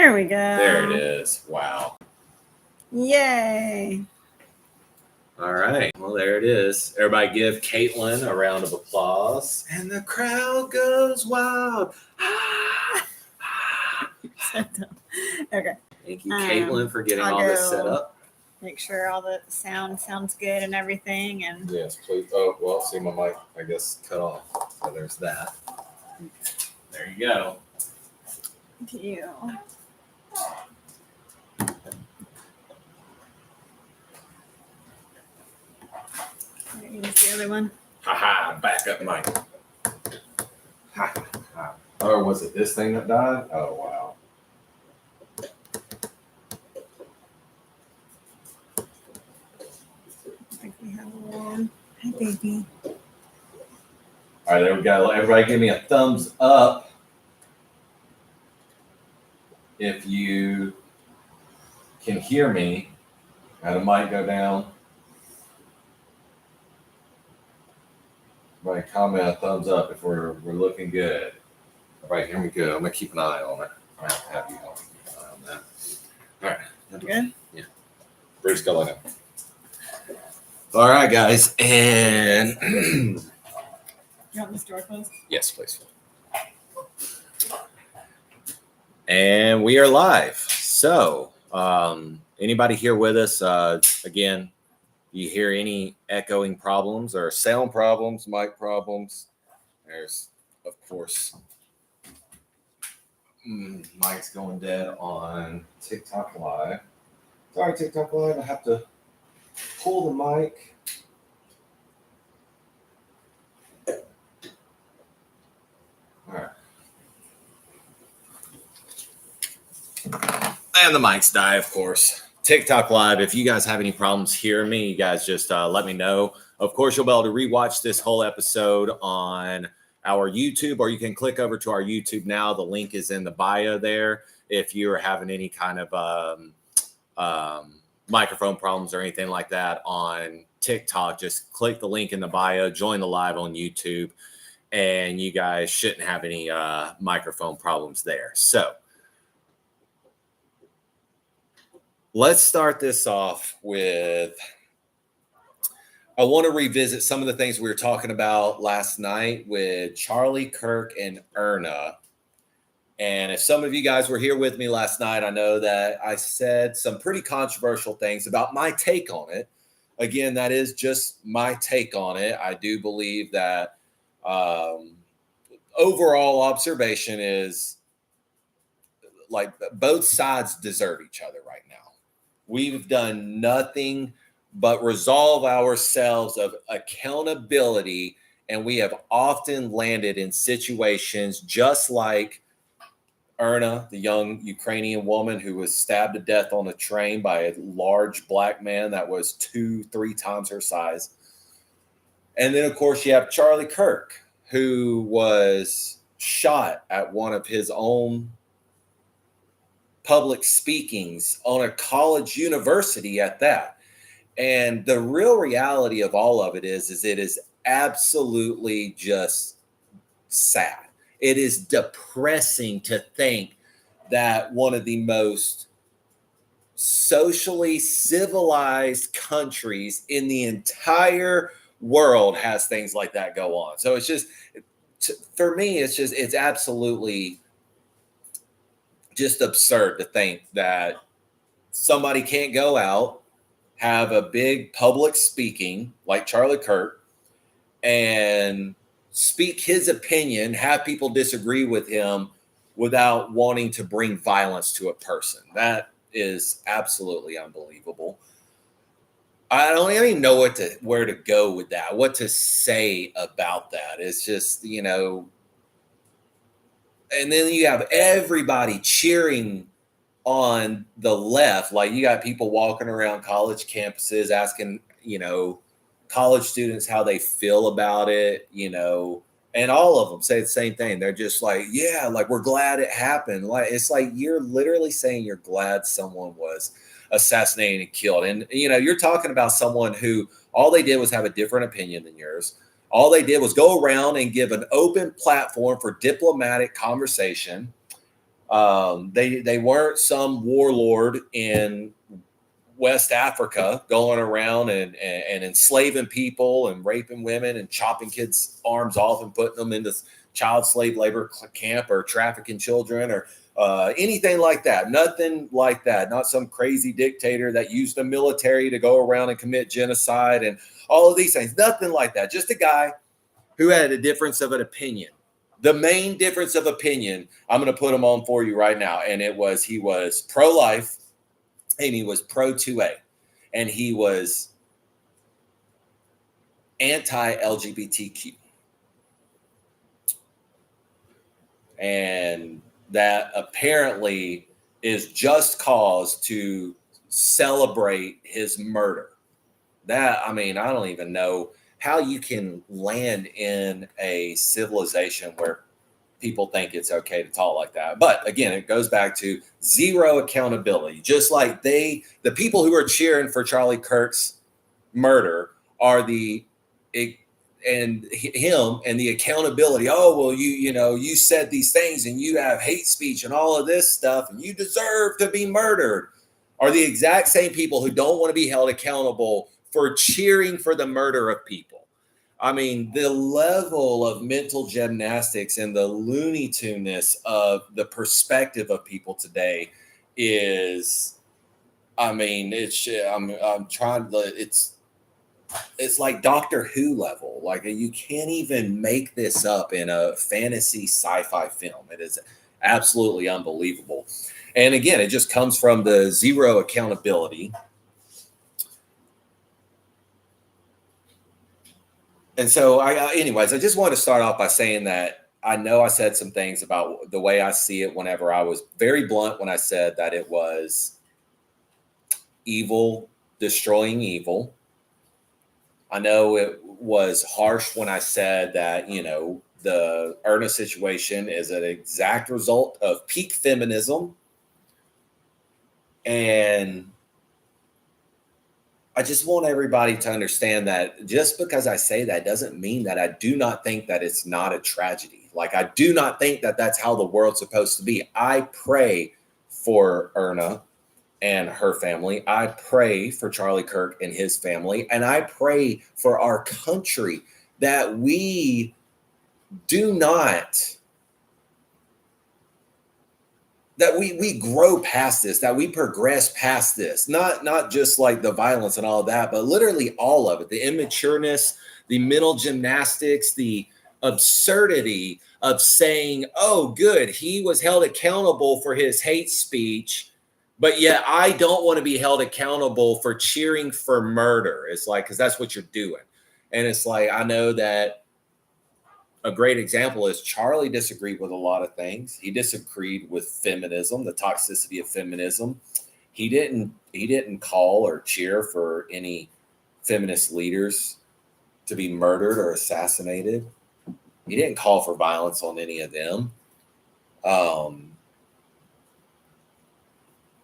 There we go. There it is. Wow. Yay. All right. Well, there it is. Everybody give Caitlin a round of applause. And the crowd goes wild. Okay. Thank you, Caitlin, for getting all this set up. Make sure all the sound sounds good and everything. And yes, please. Oh, well, see, my mic, I guess, cut off. So there's that. There you go. Thank you. Use the other one. Haha, backup mic. Ha, ha. Or was it this thing that died? Oh, wow. I think we have one. Hi, baby. All right, there we go. Everybody give me a thumbs up if you can hear me. Got a mic go down. Everybody comment a thumbs up if we're looking good. All right, here we go. I'm gonna keep an eye on it. I have you keep an eye on that. All right. Good? Yeah. Bruce, go like that. All right, guys, and you want this door closed? Yes, please. And we are live. So, anybody here with us? Again, you hear any echoing problems or sound problems, mic problems? There's, of course, mic's going dead on TikTok Live. Sorry, TikTok Live. I have to pull the mic. All right. And the mics die, of course. TikTok Live, if you guys have any problems hearing me, you guys just let me know. Of course, you'll be able to rewatch this whole episode on our YouTube, or you can click over to our YouTube now. The link is in the bio there. If you're having any kind of microphone problems or anything like that on TikTok, just click the link in the bio, join the live on YouTube, and you guys shouldn't have any microphone problems there. So let's start this off with, I want to revisit some of the things we were talking about last night with Charlie Kirk and Erna. And if some of you guys were here with me last night, I know that I said some pretty controversial things about my take on it. Again, that is just my take on it. I do believe that overall observation is like both sides deserve each other right now. We've done nothing but resolve ourselves of accountability, and we have often landed in situations just like Erna, the young Ukrainian woman who was stabbed to death on a train by a large black man that was 2-3 times her size. And then, of course, you have Charlie Kirk, who was shot at one of his own public speakings on a college university at that. And the real reality of all of it is it is absolutely just sad. It is depressing to think that one of the most socially civilized countries in the entire world has things like that go on. So it's just, for me, it's absolutely just absurd to think that somebody can't go out, have a big public speaking like Charlie Kirk, and speak his opinion, have people disagree with him without wanting to bring violence to a person. That is absolutely unbelievable. I don't even know where to go with that, what to say about that. It's just, you know, and then you have everybody cheering on the left. Like you got people walking around college campuses asking, you know, college students how they feel about it, you know, and all of them say the same thing. They're just like, yeah, like we're glad it happened. Like it's like you're literally saying you're glad someone was assassinated and killed. And, you know, you're talking about someone who all they did was have a different opinion than yours. All they did was go around and give an open platform for diplomatic conversation. They weren't some warlord in West Africa going around and enslaving people and raping women and chopping kids' arms off and putting them into child slave labor camp or trafficking children or anything like that. Nothing like that. Not some crazy dictator that used the military to go around and commit genocide and all of these things. Nothing like that. Just a guy who had a difference of an opinion. The main difference of opinion, I'm going to put him on for you right now. And he was pro-life and he was pro-2A and he was anti-LGBTQ. And that apparently is just cause to celebrate his murder. I don't even know how you can land in a civilization where people think it's okay to talk like that. But again, it goes back to zero accountability. Just like the people who are cheering for Charlie Kirk's murder are him and the accountability. Oh, well, you said these things and you have hate speech and all of this stuff and you deserve to be murdered, are the exact same people who don't want to be held accountable for cheering for the murder of people. I mean, the level of mental gymnastics and the Looney Tune-ness of the perspective of people today is, I'm trying to, it's like Doctor Who level. Like you can't even make this up in a fantasy sci-fi film. It is absolutely unbelievable. And again, it just comes from the zero accountability. And so anyways, I just want to start off by saying that I know I said some things about the way I see it whenever I was very blunt when I said that it was evil destroying evil. I know it was harsh when I said that, the Erna situation is an exact result of peak feminism. And I just want everybody to understand that just because I say that doesn't mean that I do not think that it's not a tragedy. Like, I do not think that that's how the world's supposed to be. I pray for Erna and her family. I pray for Charlie Kirk and his family. And I pray for our country that we do not, that we grow past this, that we progress past this, not just like the violence and all of that, but literally all of it, the immatureness, the mental gymnastics, the absurdity of saying, oh, good, he was held accountable for his hate speech, but yet I don't want to be held accountable for cheering for murder. It's like, because that's what you're doing. And it's like, I know that a great example is Charlie disagreed with a lot of things. He disagreed with feminism, the toxicity of feminism. He didn't call or cheer for any feminist leaders to be murdered or assassinated. He didn't call for violence on any of them.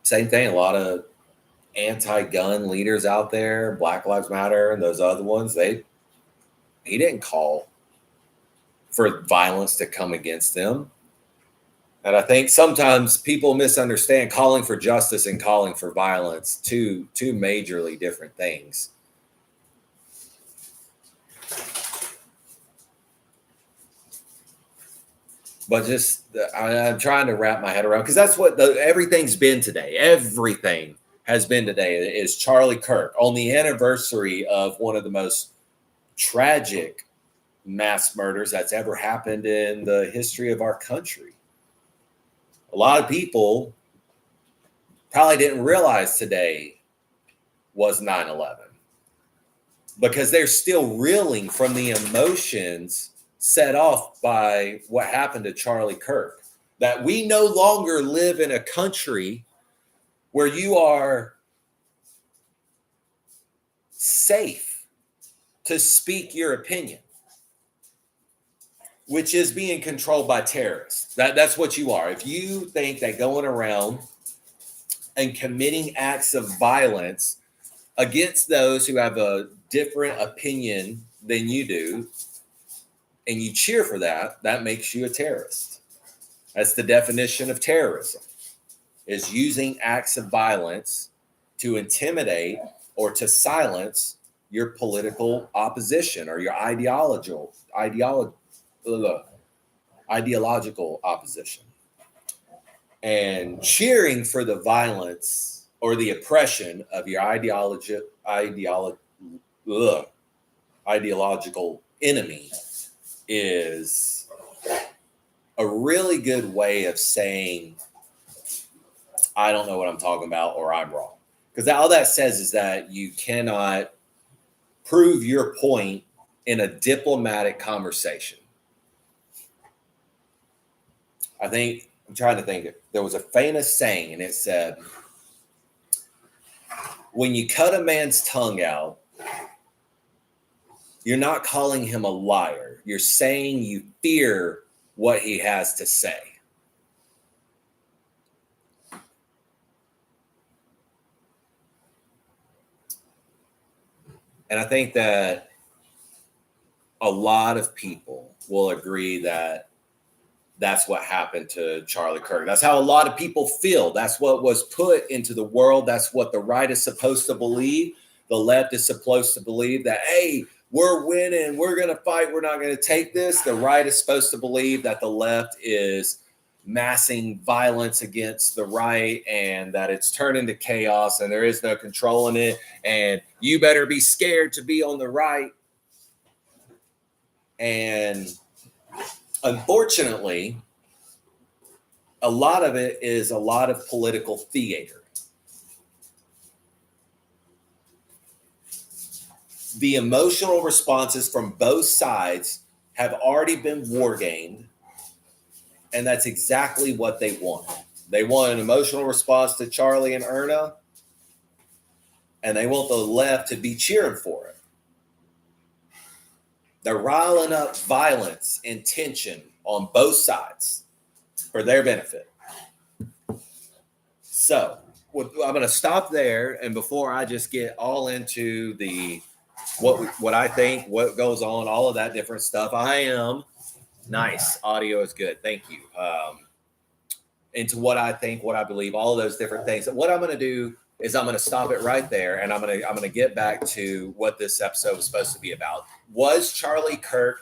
Same thing, a lot of anti-gun leaders out there, Black Lives Matter and those other ones, he didn't call for violence to come against them. And I think sometimes people misunderstand calling for justice and calling for violence, two majorly different things. But I'm trying to wrap my head around, because that's what everything's been today. Everything has been today is Charlie Kirk on the anniversary of one of the most tragic mass murders that's ever happened in the history of our country. A lot of people probably didn't realize today was 9/11 because they're still reeling from the emotions set off by what happened to Charlie Kirk. That we no longer live in a country where you are safe to speak your opinion, which is being controlled by terrorists. That's what you are. If you think that going around and committing acts of violence against those who have a different opinion than you do, and you cheer for that, that makes you a terrorist. That's the definition of terrorism, is using acts of violence to intimidate or to silence your political opposition or your ideological opposition. And cheering for the violence or the oppression of your ideological enemy is a really good way of saying, I don't know what I'm talking about, or I'm wrong. Because all that says is that you cannot prove your point in a diplomatic conversation. I'm trying to think, there was a famous saying, and it said, when you cut a man's tongue out, you're not calling him a liar. You're saying you fear what he has to say. And I think that a lot of people will agree that that's what happened to Charlie Kirk. That's how a lot of people feel. That's what was put into the world. That's what the right is supposed to believe. The left is supposed to believe that, hey, we're winning. We're going to fight. We're not going to take this. The right is supposed to believe that the left is massing violence against the right and that it's turned into chaos and there is no controlling it. And you better be scared to be on the right. And unfortunately, a lot of it is a lot of political theater. The emotional responses from both sides have already been war gamed, and that's exactly what they want. They want an emotional response to Charlie and Erna, and they want the left to be cheering for it. They're riling up violence and tension on both sides for their benefit. So I'm going to stop there, and before I just get all into the what I think, what goes on, all of that different stuff, I am nice. Audio is good. Thank you. Into what I think, what I believe, all of those different things. And what I'm going to do is I'm going to stop it right there, and I'm going to get back to what this episode was supposed to be about. Was Charlie Kirk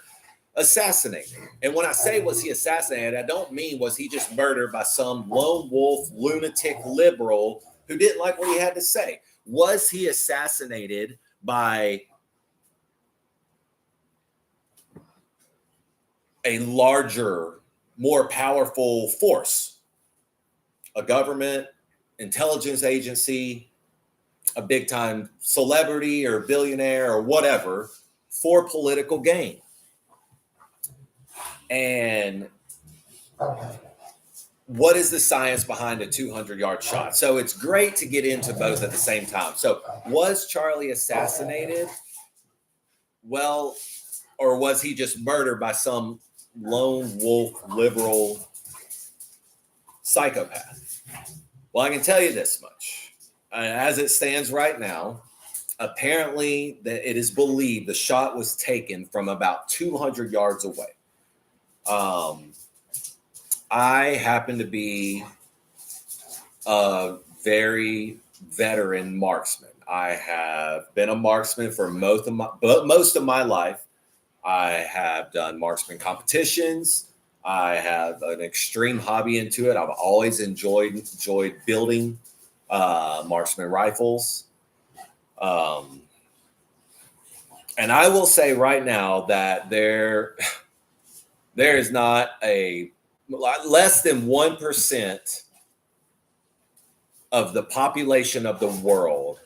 assassinated? And when I say was he assassinated, I don't mean was he just murdered by some lone wolf lunatic liberal who didn't like what he had to say. Was he assassinated by a larger, more powerful force? A government, intelligence agency, a big time celebrity or billionaire or whatever for political gain. And what is the science behind a 200-yard shot? So it's great to get into both at the same time. So was Charlie assassinated? Well, or was he just murdered by some lone wolf liberal psychopath? Well, I can tell you this much. As it stands right now, apparently that it is believed the shot was taken from about 200 yards away. I happen to be a very veteran marksman. I have been a marksman for most of my life. I have done marksman competitions. I have an extreme hobby into it. I've always enjoyed building marksman rifles. And I will say right now that there is not a less than 1% of the population of the world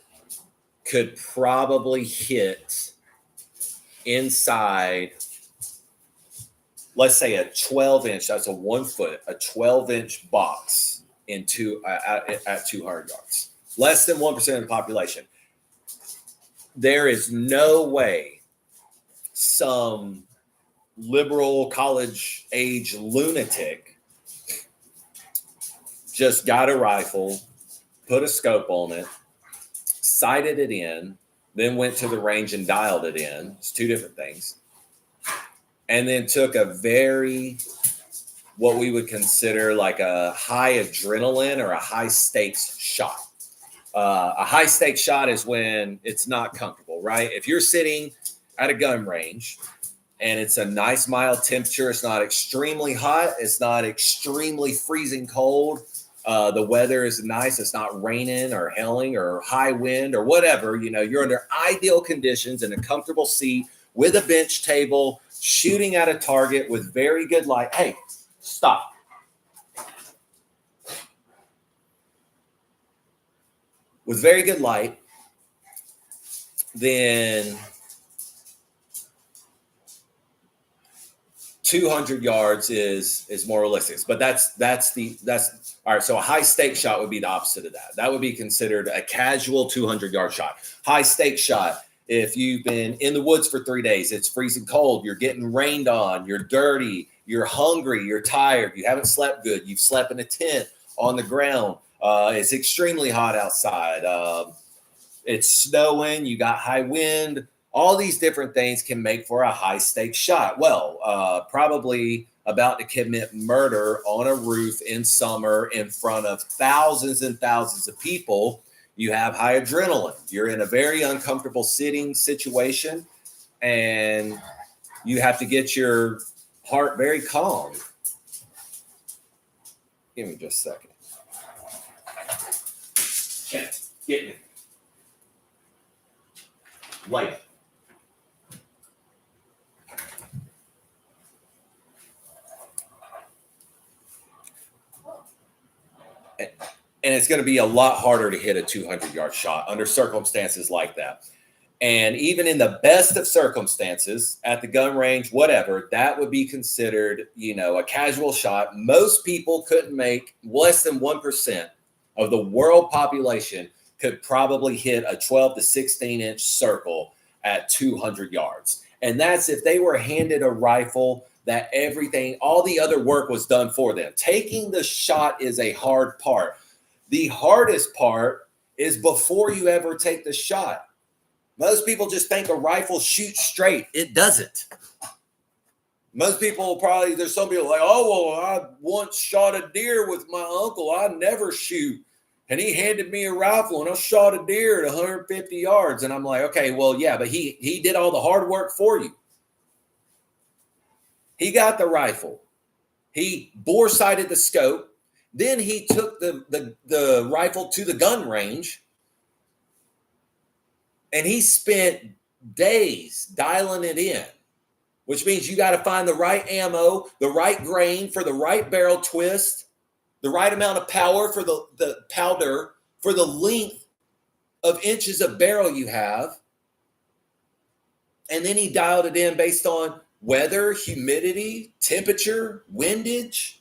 could probably hit inside, let's say a 12-inch, that's a 1 foot, a 12-inch box at 200 yards. Less than 1% of the population. There is no way some liberal college age lunatic just got a rifle, put a scope on it, sighted it in, then went to the range and dialed it in. It's two different things. And then took a very what we would consider like a high adrenaline or a high stakes shot. A high stakes shot is when it's not comfortable, right? If you're sitting at a gun range and it's a nice mild temperature, it's not extremely hot, it's not extremely freezing cold. The weather is nice, it's not raining or hailing or high wind or whatever. You're under ideal conditions in a comfortable seat with a bench table, shooting at a target with very good light. Hey, stop. With very good light, then 200 yards is more realistic. But that's all right. So a high stake shot would be the opposite of that. That would be considered a casual 200-yard shot. High stake shot. If you've been in the woods for 3 days, it's freezing cold, you're getting rained on, you're dirty, you're hungry, you're tired, you haven't slept good, you've slept in a tent on the ground, it's extremely hot outside, it's snowing, you got high wind. All these different things can make for a high stakes shot. Well, probably about to commit murder on a roof in summer in front of thousands and thousands of people. You have high adrenaline. You're in a very uncomfortable sitting situation, and you have to get your heart very calm. Give me just a second. Okay, get me. Light. And it's going to be a lot harder to hit a 200-yard shot under circumstances like that. And even in the best of circumstances at the gun range, whatever, that would be considered, a casual shot. Most people couldn't make less than 1% of the world population could probably hit a 12 to 16-inch circle at 200 yards. And that's if they were handed a rifle that all the other work was done for them. Taking the shot is a hard part. The hardest part is before you ever take the shot. Most people just think a rifle shoots straight. It doesn't. Most people there's some people like, oh, well, I once shot a deer with my uncle. I never shoot. And he handed me a rifle and I shot a deer at 150 yards. And I'm like, okay, well, yeah, but he did all the hard work for you. He got the rifle. He bore sighted the scope. Then he took the rifle to the gun range, and he spent days dialing it in, which means you got to find the right ammo, the right grain for the right barrel twist, the right amount of power for the powder, for the length of inches of barrel you have. And then he dialed it in based on weather, humidity, temperature, windage.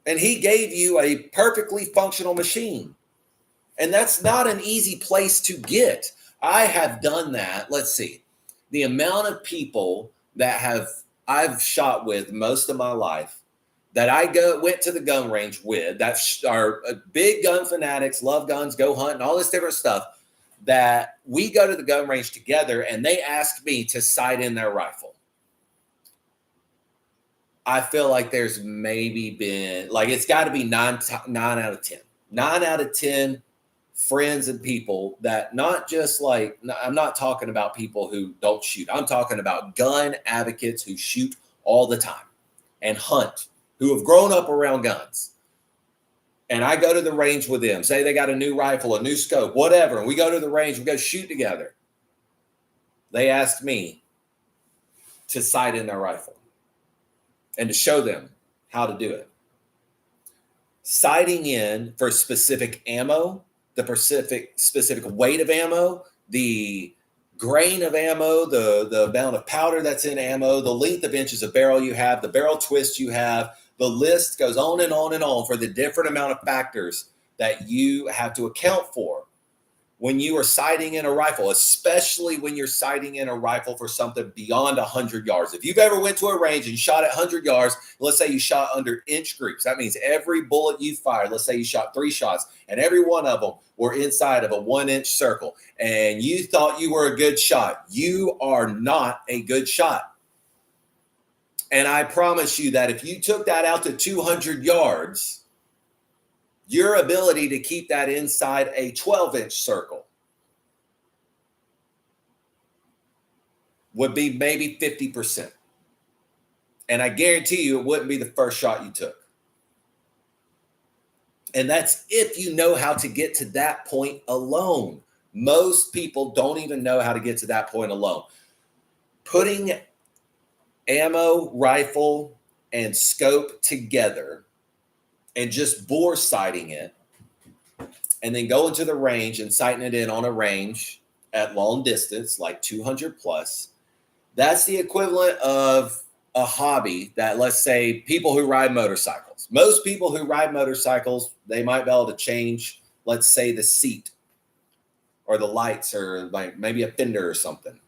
And he gave you a perfectly functional machine. And that's not an easy place to get. I have done that. Let's see. The amount of people that I've shot with most of my life that I went to the gun range with, that are big gun fanatics, love guns, go hunting, all this different stuff, that we go to the gun range together and they ask me to sight in their rifle. I feel like there's maybe been, it's got to be 9 out of 10. 9 out of 10 friends and people that not just I'm not talking about people who don't shoot. I'm talking about gun advocates who shoot all the time and hunt, who have grown up around guns. And I go to the range with them. Say they got a new rifle, a new scope, whatever. And we go to the range, we go shoot together. They ask me to sight in their rifle and to show them how to do it. Sighting in for specific ammo, the specific weight of ammo, the grain of ammo, the amount of powder that's in ammo, the length of inches of barrel you have, the barrel twist you have, the list goes on and on and on for the different amount of factors that you have to account for when you are sighting in a rifle, especially when you're sighting in a rifle for something beyond 100 yards. If you've ever went to a range and shot at 100 yards, let's say you shot under inch groups. That means every bullet you fired, let's say you shot 3 shots, and every one of them were inside of a 1-inch circle, and you thought you were a good shot. You are not a good shot. And I promise you that if you took that out to 200 yards, your ability to keep that inside a 12-inch circle would be maybe 50%. And I guarantee you it wouldn't be the first shot you took. And that's if you know how to get to that point alone. Most people don't even know how to get to that point alone. Putting ammo, rifle, and scope together and just bore sighting it, and then going to the range and sighting it in on a range at long distance, like 200 plus, that's the equivalent of a hobby that, let's say, people who ride motorcycles. Most people who ride motorcycles, they might be able to change, let's say, the seat or the lights or like maybe a fender or something.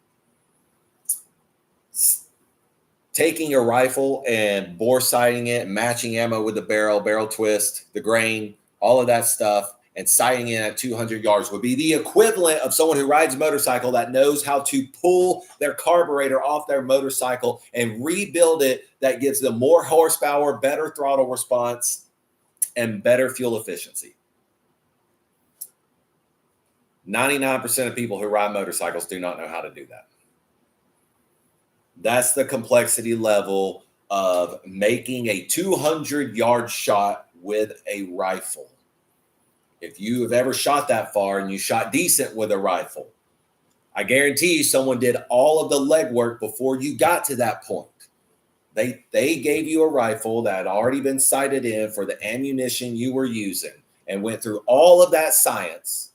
Taking a rifle and bore sighting it, matching ammo with the barrel twist, the grain, all of that stuff, and sighting it at 200 yards would be the equivalent of someone who rides a motorcycle that knows how to pull their carburetor off their motorcycle and rebuild it, that gives them more horsepower, better throttle response, and better fuel efficiency. 99% of people who ride motorcycles do not know how to do that. That's the complexity level of making a 200-yard shot with a rifle. If you have ever shot that far and you shot decent with a rifle, I guarantee you someone did all of the legwork before you got to that point. They gave you a rifle that had already been sighted in for the ammunition you were using and went through all of that science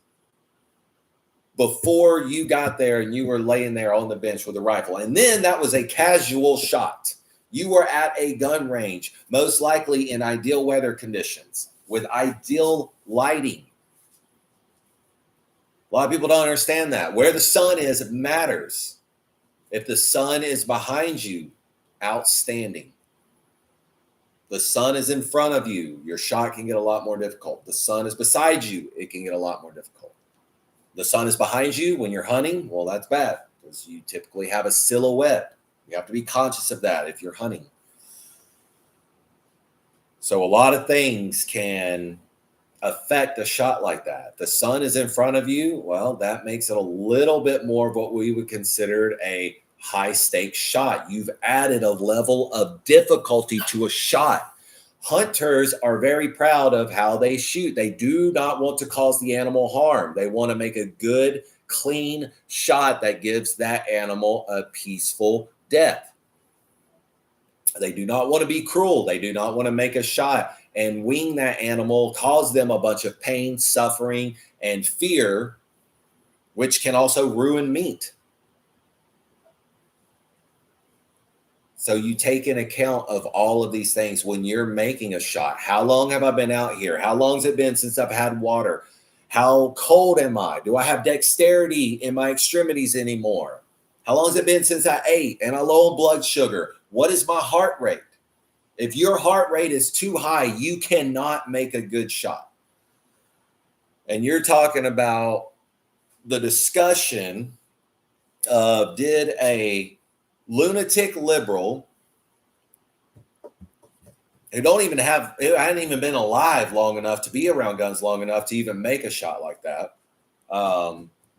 before you got there and you were laying there on the bench with a rifle. And then that was a casual shot. You were at a gun range, most likely in ideal weather conditions, with ideal lighting. A lot of people don't understand that. Where the sun is matters. If the sun is behind you, outstanding. The sun is in front of you, your shot can get a lot more difficult. The sun is beside you, it can get a lot more difficult. The sun is behind you when you're hunting, well, that's bad because you typically have a silhouette. You have to be conscious of that if you're hunting. So a lot of things can affect a shot like that. The sun is in front of you, well, that makes it a little bit more of what we would consider a high stakes shot. You've added a level of difficulty to a shot. Hunters are very proud of how they shoot. They do not want to cause the animal harm. They want to make a good, clean shot that gives that animal a peaceful death. They do not want to be cruel. They do not want to make a shot and wing that animal, cause them a bunch of pain, suffering, and fear, which can also ruin meat. So you take in account of all of these things when you're making a shot. How long have I been out here? How long has it been since I've had water? How cold am I? Do I have dexterity in my extremities anymore? How long has it been since I ate? Am I low on blood sugar? What is my heart rate? If your heart rate is too high, you cannot make a good shot. And you're talking about the discussion of did a lunatic liberal who hadn't even been alive long enough to be around guns long enough to even make a shot like that.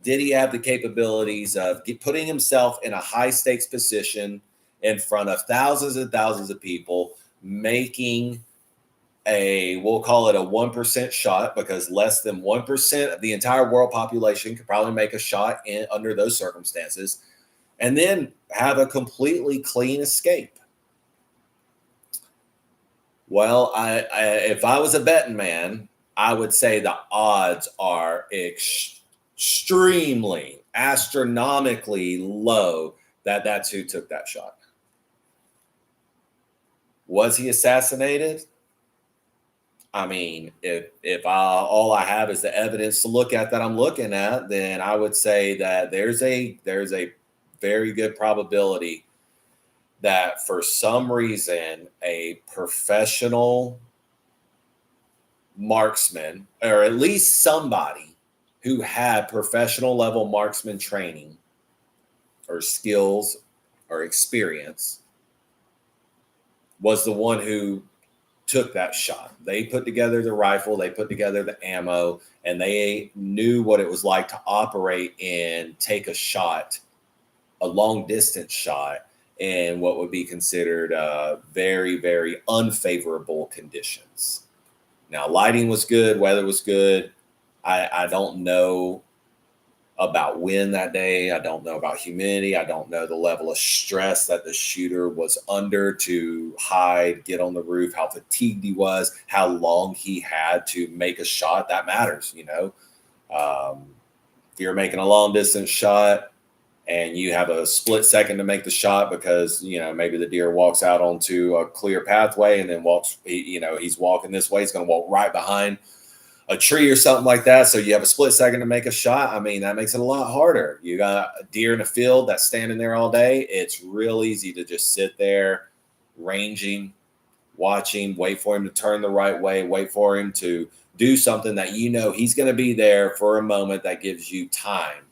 Did he have the capabilities of putting himself in a high stakes position in front of thousands and thousands of people, making we'll call it a 1% shot, because less than 1% of the entire world population could probably make a shot under those circumstances, and then have a completely clean escape? Well, if I was a betting man, I would say the odds are extremely, astronomically low that that's who took that shot. Was he assassinated? I mean, if all I have is the evidence to look at that I'm looking at, then I would say that there's a very good probability that for some reason a professional marksman, or at least somebody who had professional level marksman training or skills or experience, was the one who took that shot. They put together the rifle, they put together the ammo, and they knew what it was like to operate and take a shot, a long distance shot, in what would be considered very, very unfavorable conditions. Now, lighting was good, weather was good. I don't know about wind that day. I don't know about humidity. I don't know the level of stress that the shooter was under to hide, get on the roof, how fatigued he was, how long he had to make a shot. That matters, you know. If you're making a long distance shot and you have a split second to make the shot because, you know, maybe the deer walks out onto a clear pathway and then walks, you know, he's walking this way, he's going to walk right behind a tree or something like that. So you have a split second to make a shot. I mean, that makes it a lot harder. You got a deer in a field that's standing there all day. It's real easy to just sit there ranging, watching, wait for him to turn the right way, wait for him to do something that you know he's going to be there for a moment that gives you time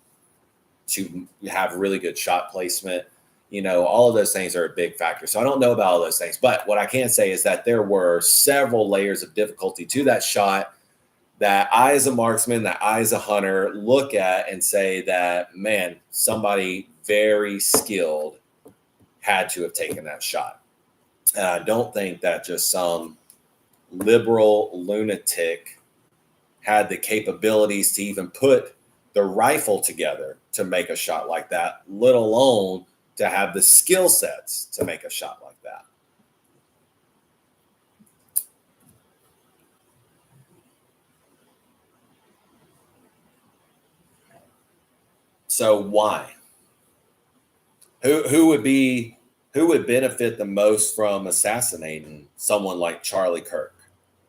to have really good shot placement. You know, all of those things are a big factor. So I don't know about all those things, but what I can say is that there were several layers of difficulty to that shot that I, as a marksman, that I, as a hunter, look at and say that, man, somebody very skilled had to have taken that shot. And I don't think that just some liberal lunatic had the capabilities to even put the rifle together to make a shot like that, let alone to have the skill sets to make a shot like that. So why? Who would benefit the most from assassinating someone like Charlie Kirk?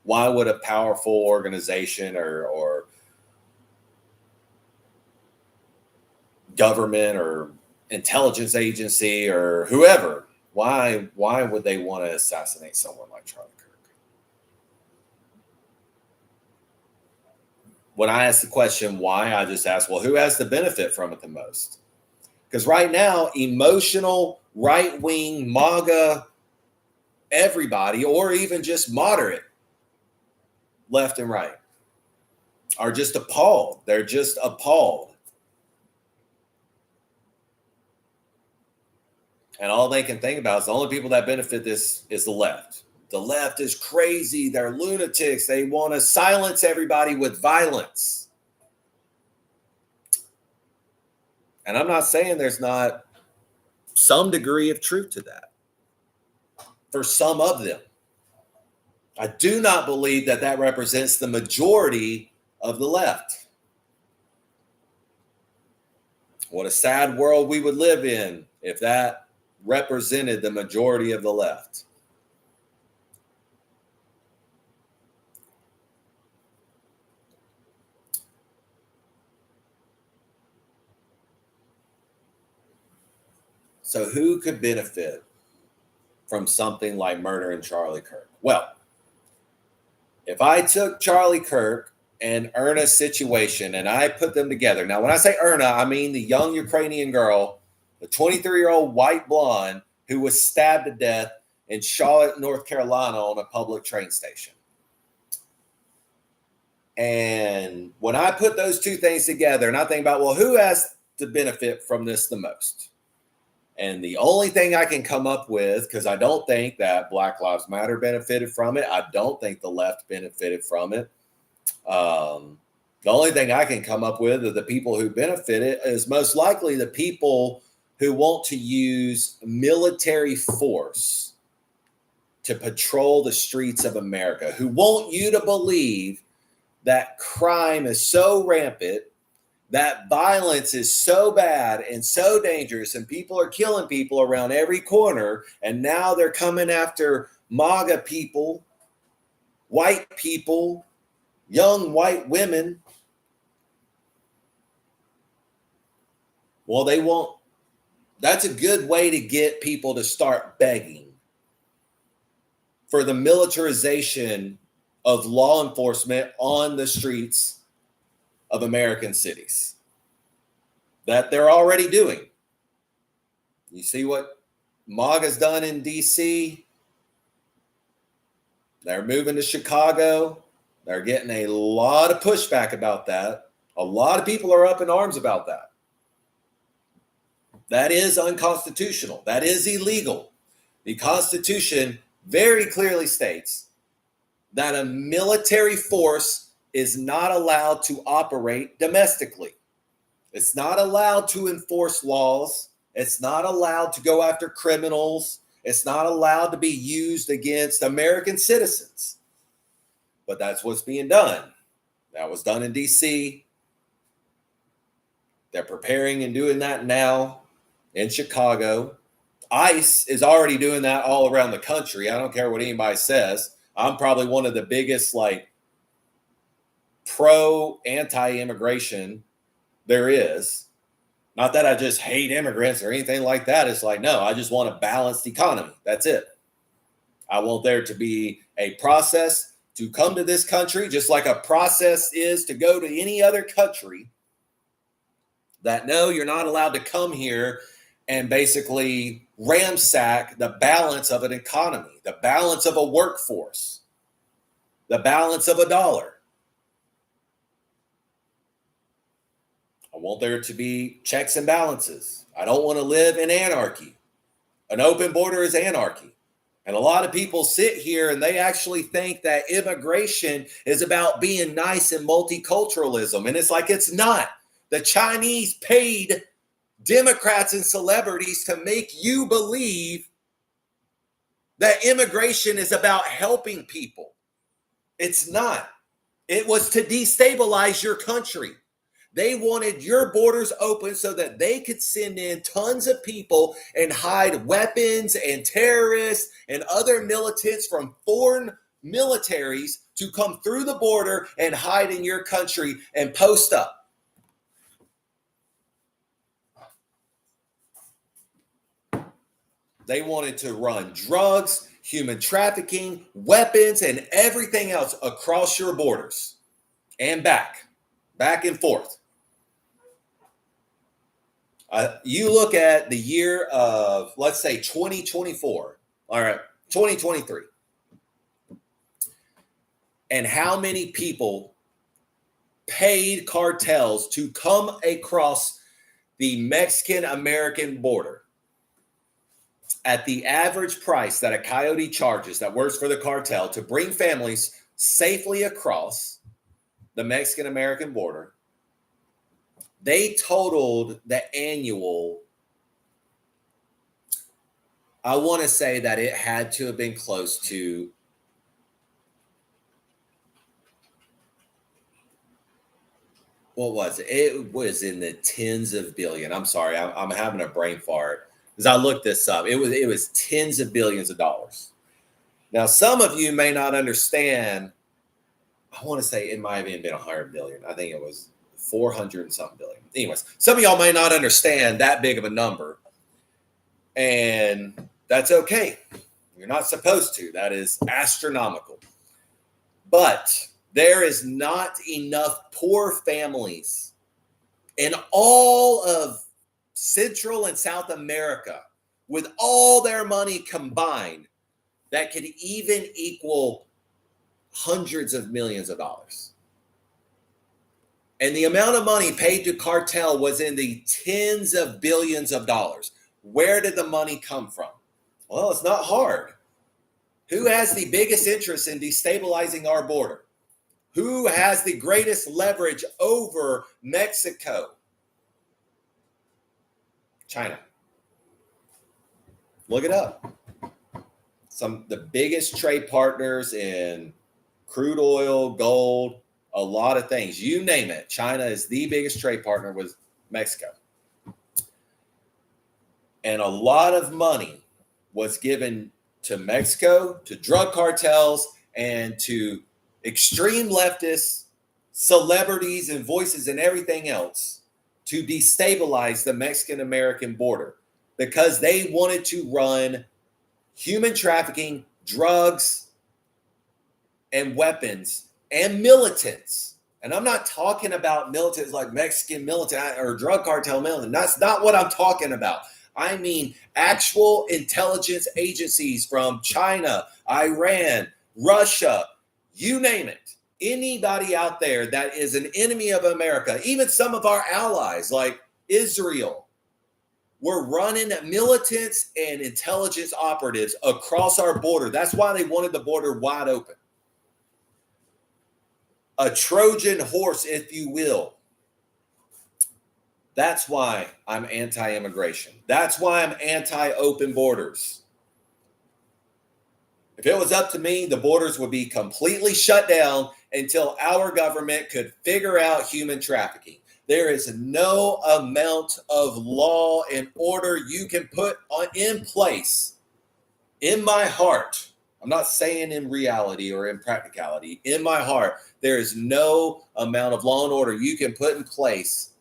Why would a powerful organization or government or intelligence agency or whoever, why would they want to assassinate someone like Charlie Kirk? When I ask the question why, I just ask, well, who has the benefit from it the most? Because right now, emotional, right-wing, MAGA, everybody, or even just moderate, left and right, are just appalled. They're just appalled. And all they can think about is the only people that benefit this is the left. The left is crazy. They're lunatics. They want to silence everybody with violence. And I'm not saying there's not some degree of truth to that for some of them. I do not believe that that represents the majority of the left. What a sad world we would live in if that represented the majority of the left. So who could benefit from something like murdering Charlie Kirk? Well, if I took Charlie Kirk and Erna's situation and I put them together. Now, when I say Erna, I mean the young Ukrainian girl, the 23-year-old white blonde who was stabbed to death in Charlotte, North Carolina on a public train station. And when I put those two things together and I think about, well, who has to benefit from this the most? And the only thing I can come up with, because I don't think that Black Lives Matter benefited from it. I don't think the left benefited from it. The only thing I can come up with of the people who benefited is most likely the people who want to use military force to patrol the streets of America, who want you to believe that crime is so rampant, that violence is so bad and so dangerous, and people are killing people around every corner. And now they're coming after MAGA people, white people, young white women. Well, that's a good way to get people to start begging for the militarization of law enforcement on the streets of American cities that they're already doing. You see what MAGA's done in DC? They're moving to Chicago. They're getting a lot of pushback about that. A lot of people are up in arms about that. That is unconstitutional. That is illegal. The Constitution very clearly states that a military force is not allowed to operate domestically. It's not allowed to enforce laws. It's not allowed to go after criminals. It's not allowed to be used against American citizens. But that's what's being done. That was done in D.C. They're preparing and doing that now in Chicago. ICE is already doing that all around the country. I don't care what anybody says. I'm probably one of the biggest pro-anti-immigration there is. Not that I just hate immigrants or anything like that. It's like, no, I just want a balanced economy. That's it. I want there to be a process to come to this country, just like a process is to go to any other country. That no, you're not allowed to come here and basically ransack the balance of an economy, the balance of a workforce, the balance of a dollar. I want there to be checks and balances. I don't want to live in anarchy. An open border is anarchy. And a lot of people sit here and they actually think that immigration is about being nice and multiculturalism. And it's like, it's not. The Chinese paid Democrats and celebrities to make you believe that immigration is about helping people. It's not. It was to destabilize your country. They wanted your borders open so that they could send in tons of people and hide weapons and terrorists and other militants from foreign militaries to come through the border and hide in your country and post up. They wanted to run drugs, human trafficking, weapons, and everything else across your borders and back and forth. You look at the year of, let's say, 2024, all right, 2023, and how many people paid cartels to come across the Mexican-American border. At the average price that a coyote charges that works for the cartel to bring families safely across the Mexican-American border, they totaled the annual, I want to say that it had to have been close to what was it? It was in the tens of billion. I'm sorry, I'm having a brain fart. As I looked this up, it was tens of billions of dollars. Now, some of you may not understand. I want to say it might have even been 100 billion. I think it was 400 and something billion. Anyways, some of y'all may not understand that big of a number, and that's okay. You're not supposed to. That is astronomical. But there is not enough poor families in all of Central and South America, with all their money combined, that could even equal hundreds of millions of dollars. And the amount of money paid to cartel was in the tens of billions of dollars. Where did the money come from? Well, it's not hard. Who has the biggest interest in destabilizing our border? Who has the greatest leverage over Mexico? China. Look it up. The biggest trade partners in crude oil, gold, a lot of things. You name it. China is the biggest trade partner with Mexico. And a lot of money was given to Mexico, to drug cartels, and to extreme leftists, celebrities, and voices and everything else to destabilize the Mexican-American border because they wanted to run human trafficking, drugs, and weapons, and militants. And I'm not talking about militants like Mexican militant or drug cartel militant. That's not what I'm talking about. I mean actual intelligence agencies from China, Iran, Russia, you name it. Anybody out there that is an enemy of America, even some of our allies like Israel, were running militants and intelligence operatives across our border. That's why they wanted the border wide open. A Trojan horse, if you will. That's why I'm anti-immigration. That's why I'm anti-open borders. If it was up to me, the borders would be completely shut down until our government could figure out human trafficking. There is no amount of law and order you can put in place. In my heart, I'm not saying in reality or in practicality, in my heart, there is no amount of law and order you can put in place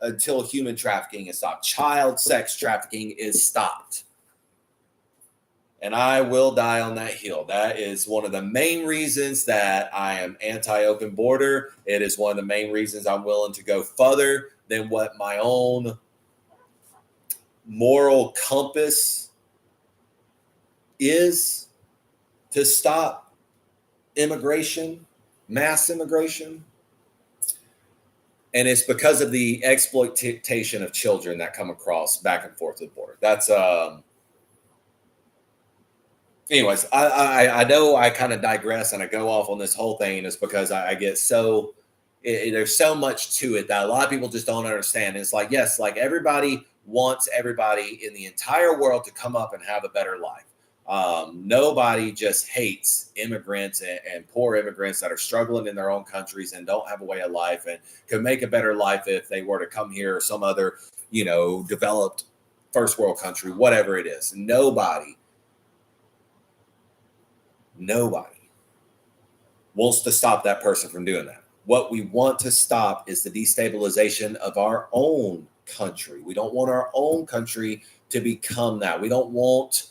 until human trafficking is stopped. Child sex trafficking is stopped. And I will die on that hill. That is one of the main reasons that I am anti-open border. It is one of the main reasons I'm willing to go further than what my own moral compass is to stop immigration, mass immigration. And it's because of the exploitation of children that come across back and forth to the border. That's anyways, I know I kind of digress and I go off on this whole thing. It's because I get so there's so much to it that a lot of people just don't understand. It's like, yes, like everybody wants everybody in the entire world to come up and have a better life. Nobody just hates immigrants and poor immigrants that are struggling in their own countries and don't have a way of life and could make a better life if they were to come here or some other, developed first world country, whatever it is. Nobody wants to stop that person from doing that. What we want to stop is the destabilization of our own country. We don't want our own country to become that. We don't want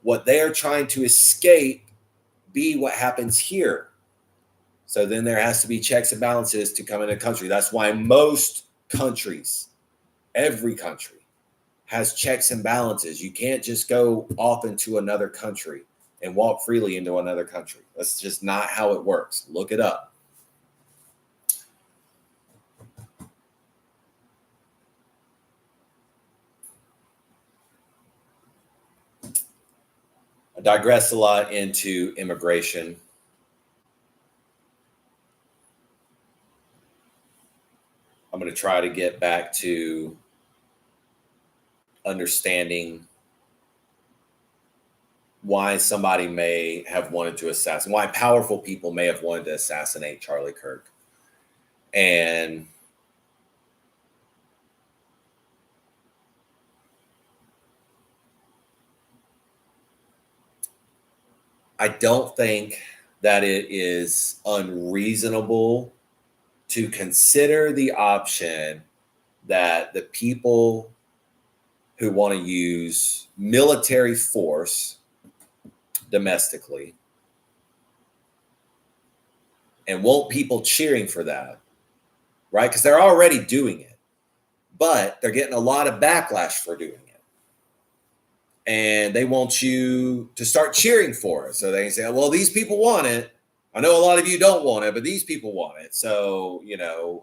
what they are trying to escape be what happens here. So then there has to be checks and balances to come in a country. That's why most countries, every country, has checks and balances. You can't just go off into another country and walk freely into another country. That's just not how it works. Look it up. I digress a lot into immigration. I'm going to try to get back to understanding why somebody may have wanted to assassinate, why powerful people may have wanted to assassinate Charlie Kirk. And I don't think that it is unreasonable to consider the option that the people who want to use military force domestically and want people cheering for that, right? Because they're already doing it, but they're getting a lot of backlash for doing it. And they want you to start cheering for it. So they say, well, these people want it. I know a lot of you don't want it, but these people want it. So,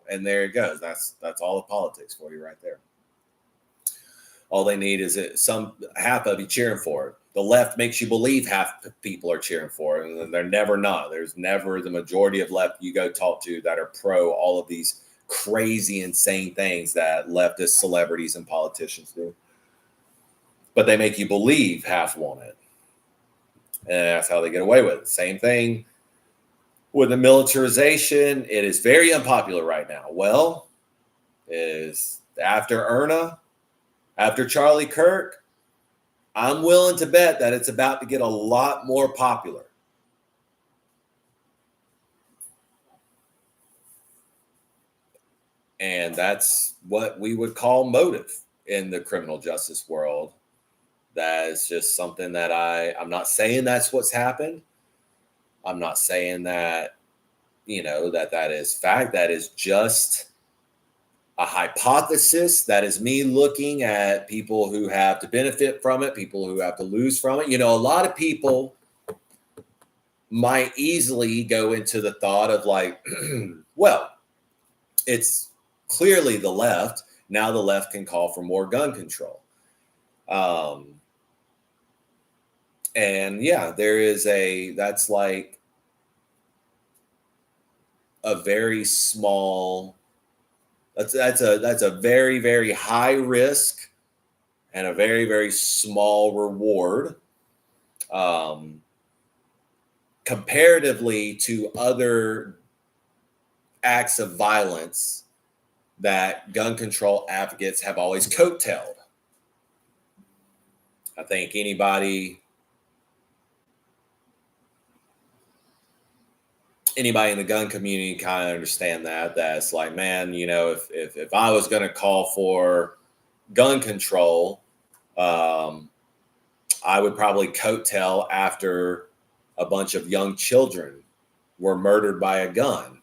and there it goes. That's all the politics for you right there. All they need is half of you cheering for it. The left makes you believe half the people are cheering for it, and they're never not. There's never the majority of left you go talk to that are pro all of these crazy, insane things that leftist celebrities and politicians do. But they make you believe half want it. And that's how they get away with it. Same thing with the militarization. It is very unpopular right now. Well, is after Irna, after Charlie Kirk, I'm willing to bet that it's about to get a lot more popular. And that's what we would call motive in the criminal justice world. That is just something that I'm not saying that's what's happened. I'm not saying that, that is fact. That is just a hypothesis. That is me looking at people who have to benefit from it, people who have to lose from it. A lot of people might easily go into the thought of like, well, it's clearly the left. Now the left can call for more gun control. And yeah, that's like a very small, that's a very, very high risk and a very, very small reward. Comparatively to other acts of violence that gun control advocates have always coattailed. I think anybody in the gun community kind of understand that's like, man, if I was going to call for gun control, I would probably coattail after a bunch of young children were murdered by a gun,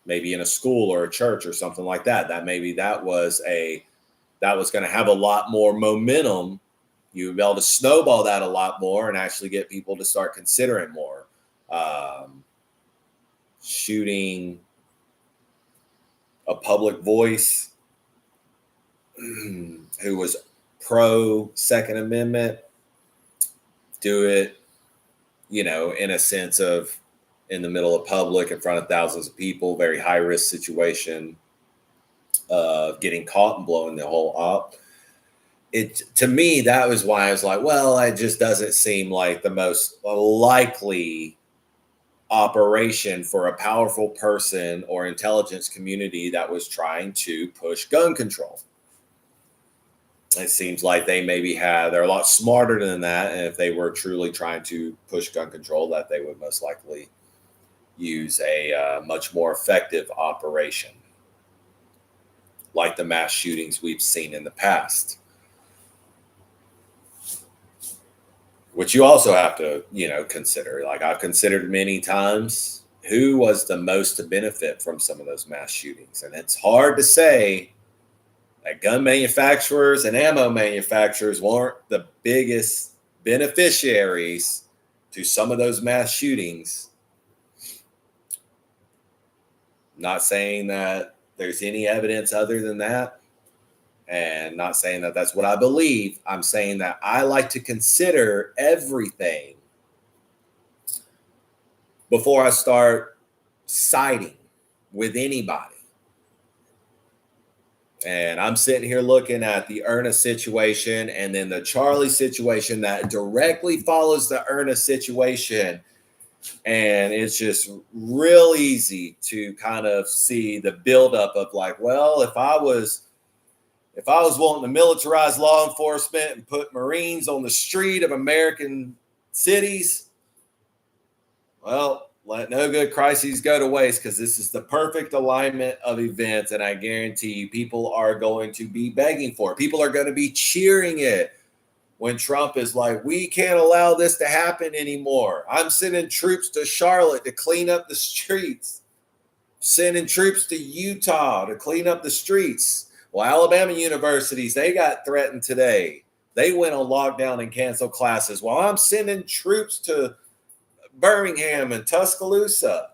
maybe in a school or a church or something like that. That was going to have a lot more momentum. You would be able to snowball that a lot more and actually get people to start considering more. Shooting a public voice who was pro Second Amendment, do it, in a sense of in the middle of public in front of thousands of people, very high risk situation of getting caught and blowing the whole up. To me, that was why I was like, well, it just doesn't seem like the most likely operation for a powerful person or intelligence community that was trying to push gun control. It seems like they're a lot smarter than that. And if they were truly trying to push gun control, that they would most likely use a much more effective operation, like the mass shootings we've seen in the past. Which you also have to, consider. Like I've considered many times, who was the most to benefit from some of those mass shootings? And it's hard to say that gun manufacturers and ammo manufacturers weren't the biggest beneficiaries to some of those mass shootings. Not saying that there's any evidence other than that, and not saying that that's what I believe. I'm saying that I like to consider everything before I start siding with anybody. And I'm sitting here looking at the Ernest situation and then the Charlie situation that directly follows the Ernest situation. And it's just real easy to kind of see the buildup of like, well, if I was wanting to militarize law enforcement and put Marines on the street of American cities, well, let no good crises go to waste, because this is the perfect alignment of events. And I guarantee you, people are going to be begging for it. People are going to be cheering it when Trump is like, we can't allow this to happen anymore. I'm sending troops to Charlotte to clean up the streets, sending troops to Utah to clean up the streets. Well, Alabama universities, they got threatened today. They went on lockdown and canceled classes. Well, I'm sending troops to Birmingham and Tuscaloosa.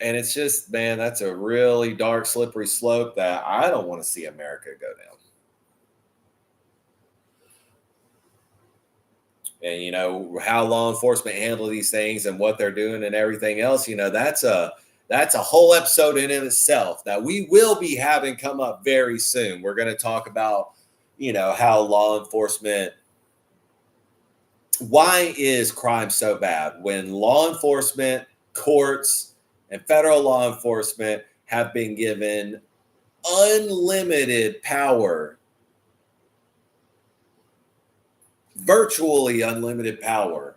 And it's just, man, that's a really dark, slippery slope that I don't want to see America go down. And, how law enforcement handle these things and what they're doing and everything else, that's a whole episode in itself that we will be having come up very soon. We're going to talk about, how law enforcement, why is crime so bad when law enforcement, courts, and federal law enforcement have been given unlimited power, virtually unlimited power,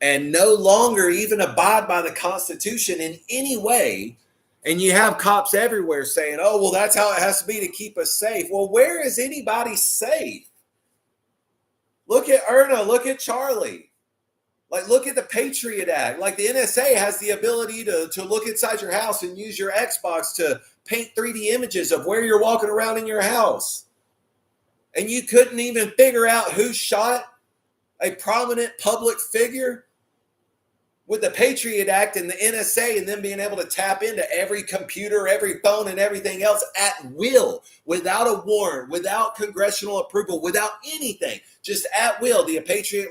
and no longer even abide by the Constitution in any way. And you have cops everywhere saying, oh, well, that's how it has to be to keep us safe. Well, where is anybody safe? Look at Erna, look at Charlie. Like, look at the Patriot Act. Like, the NSA has the ability to look inside your house and use your Xbox to paint 3D images of where you're walking around in your house. And you couldn't even figure out who shot a prominent public figure. with the Patriot Act and the NSA and them being able to tap into every computer, every phone, and everything else at will, without a warrant, without congressional approval, without anything, just at will. The Patriot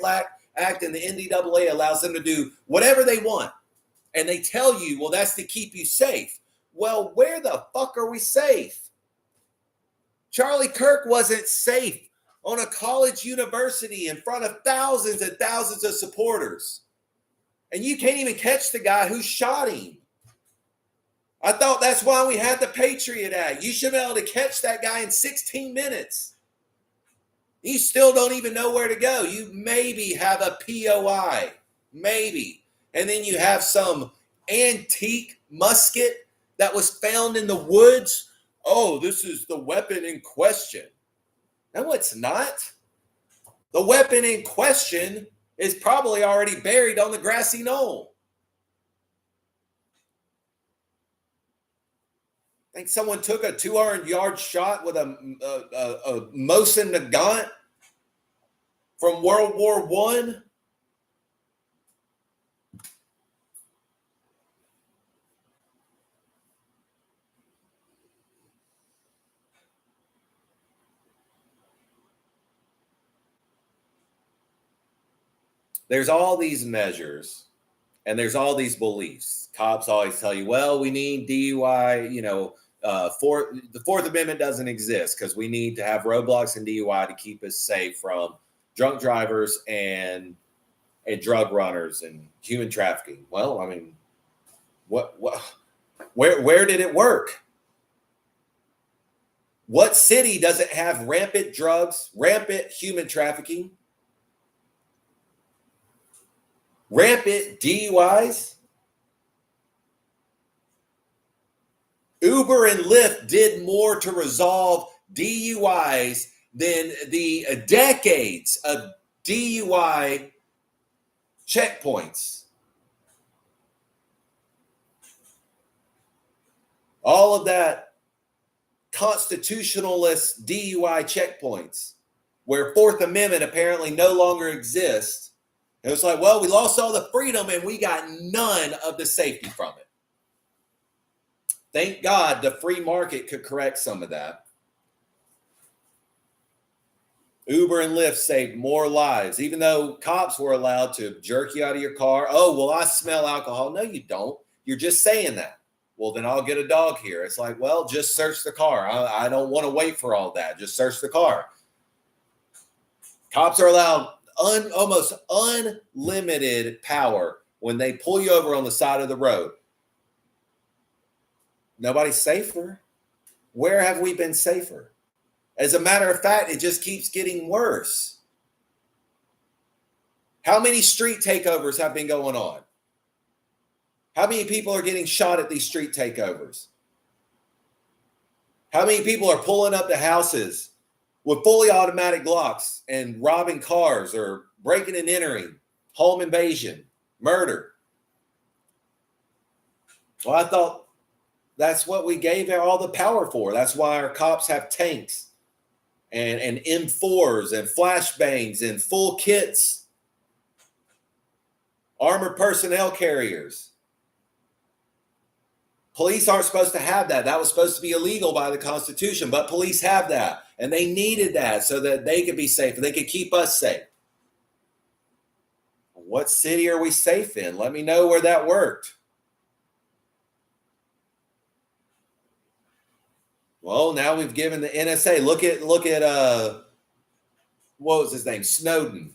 Act and the NDAA allows them to do whatever they want. And they tell you, well, that's to keep you safe. Well, where the fuck are we safe? Charlie Kirk wasn't safe on a college university in front of thousands and thousands of supporters. And you can't even catch the guy who shot him. I thought that's why we had the Patriot Act. You should be able to catch that guy in 16 minutes. You still don't even know where to go. You maybe have a POI. Maybe. And then you have some antique musket that was found in the woods. Oh, this is the weapon in question. No, it's not. The weapon in question is probably already buried on the grassy knoll. I think someone took a 200-yard shot with a Mosin Nagant from World War I. There's all these measures and there's all these beliefs. Cops always tell you, well, we need DUI, the Fourth Amendment doesn't exist because we need to have roadblocks and DUI to keep us safe from drunk drivers and drug runners and human trafficking. Well, I mean, where did it work? What city doesn't have rampant drugs, rampant human trafficking, rampant DUIs? Uber and Lyft did more to resolve DUIs than the decades of DUI checkpoints. All of that constitutionalist DUI checkpoints where Fourth Amendment apparently no longer exists. It was like, well, we lost all the freedom and we got none of the safety from it. Thank God the free market could correct some of that. Uber and Lyft saved more lives, even though cops were allowed to jerk you out of your car. Oh, well, I smell alcohol. No, you don't. You're just saying that. Well, then I'll get a dog here. It's like, well, just search the car. I don't want to wait for all that. Just search the car. Cops are allowed almost unlimited power when they pull you over on the side of the road. Nobody's safer. Where have we been safer? As a matter of fact, it just keeps getting worse. How many street takeovers have been going on? How many people are getting shot at these street takeovers? How many people are pulling up to houses with fully automatic locks and robbing cars or breaking and entering, home invasion, murder? Well, I thought that's what we gave all the power for. That's why our cops have tanks and M4s and flashbangs and full kits, armored personnel carriers. Police aren't supposed to have that. That was supposed to be illegal by the Constitution, but police have that. And they needed that so that they could be safe and they could keep us safe. What city are we safe in? Let me know where that worked. Well, now we've given the NSA. Look at what was his name? Snowden.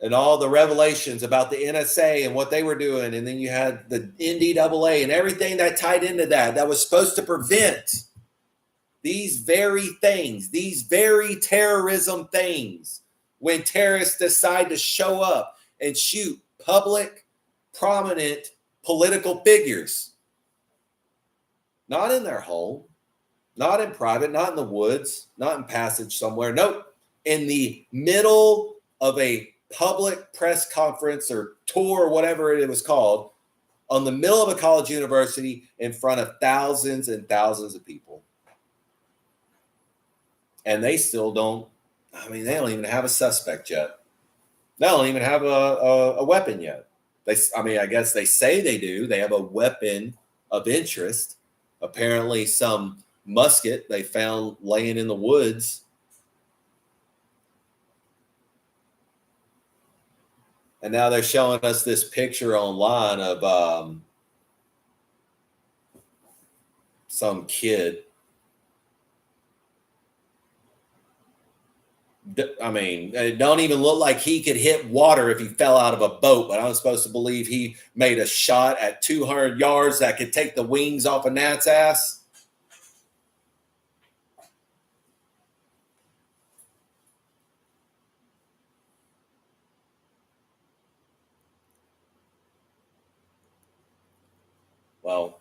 And all the revelations about the NSA and what they were doing. And then you had the NDAA and everything that tied into that was supposed to prevent these very things, these very terrorism things, when terrorists decide to show up and shoot public, prominent political figures. Not in their home, not in private, not in the woods, not in passage somewhere. Nope. In the middle of a public press conference or tour or whatever it was called, on the middle of a college university in front of thousands and thousands of people. And they still don't, they don't even have a suspect yet. They don't even have a weapon yet. I guess they say they do. They have a weapon of interest. Apparently, some musket they found laying in the woods. And now they're showing us this picture online of some kid. I mean, it don't even look like he could hit water if he fell out of a boat, but I'm supposed to believe he made a shot at 200 yards that could take the wings off a gnat's ass. Well,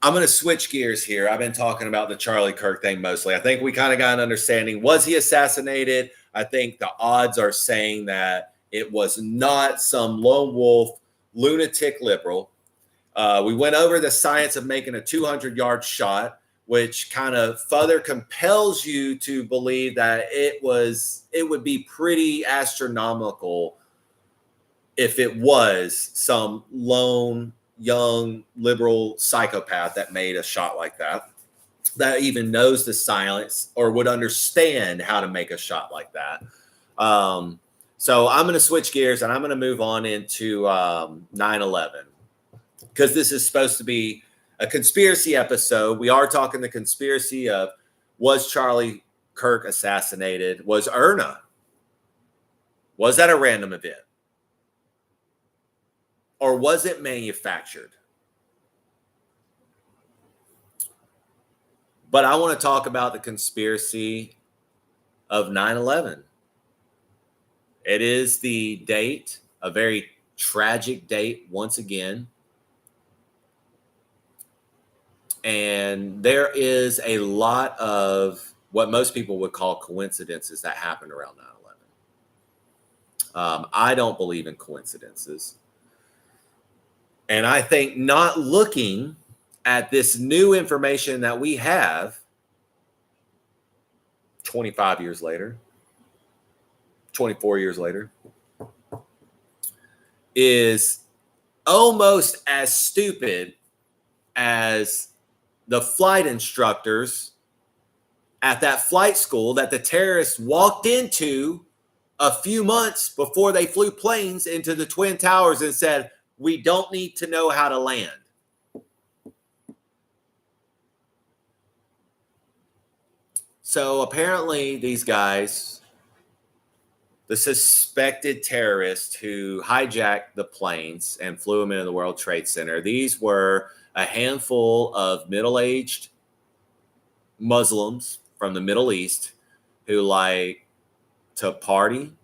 I'm going to switch gears here. I've been talking about the Charlie Kirk thing mostly. I think we kind of got an understanding. Was he assassinated? I think the odds are saying that it was not some lone wolf lunatic liberal. We went over the science of making a 200-yard shot, which kind of further compels you to believe that it would be pretty astronomical if it was some lone young liberal psychopath that made a shot like that even knows the science or would understand how to make a shot like that. So I'm going to switch gears and I'm going to move on into 9/11 because this is supposed to be a conspiracy episode. We are talking the conspiracy of, was Charlie Kirk assassinated? Was Erna? Was that a random event? Or was it manufactured? But I want to talk about the conspiracy of 9/11. It is the date, a very tragic date once again. And there is a lot of what most people would call coincidences that happened around 9/11. I don't believe in coincidences. And I think not looking at this new information that we have 25 years later, 24 years later, is almost as stupid as the flight instructors at that flight school that the terrorists walked into a few months before they flew planes into the Twin Towers and said, "We don't need to know how to land." So apparently these guys, the suspected terrorists who hijacked the planes and flew them into the World Trade Center, these were a handful of middle-aged Muslims from the Middle East who like to party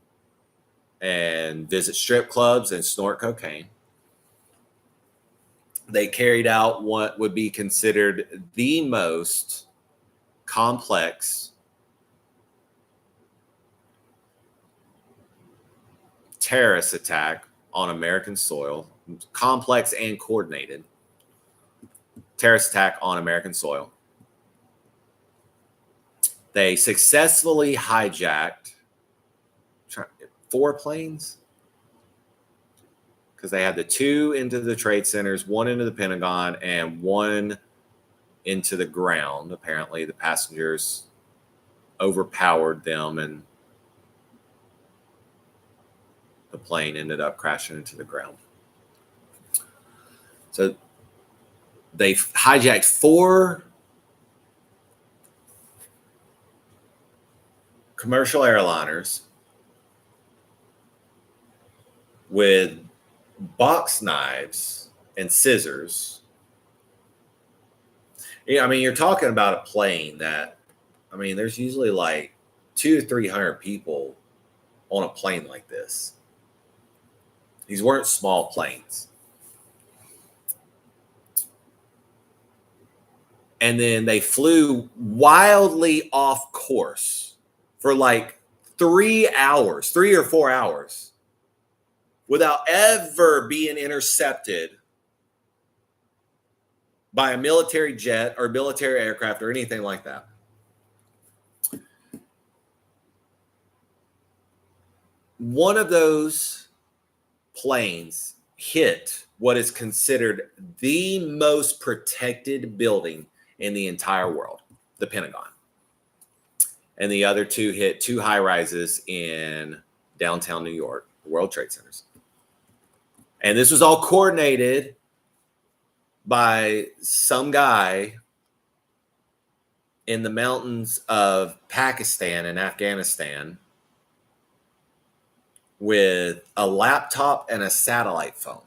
and visit strip clubs and snort cocaine. They carried out what would be considered the most complex terrorist attack on American soil, complex and coordinated terrorist attack on American soil. They successfully hijacked 4 planes because they had the 2 into the trade centers, 1 into the Pentagon, and 1 into the ground. Apparently, the passengers overpowered them and the plane ended up crashing into the ground. So they hijacked 4 commercial airliners with box knives and scissors. Yeah, I mean, you're talking about a plane that, I mean, there's usually like 200 to 300 people on a plane like this. These weren't small planes. And then they flew wildly off course for like 3 hours, 3 or 4 hours, without ever being intercepted by a military jet or military aircraft or anything like that. one of those planes hit what is considered the most protected building in the entire world, the Pentagon. And the other two hit two high rises in downtown New York, World Trade Centers. And this was all coordinated by some guy in the mountains of Pakistan and Afghanistan with a laptop and a satellite phone.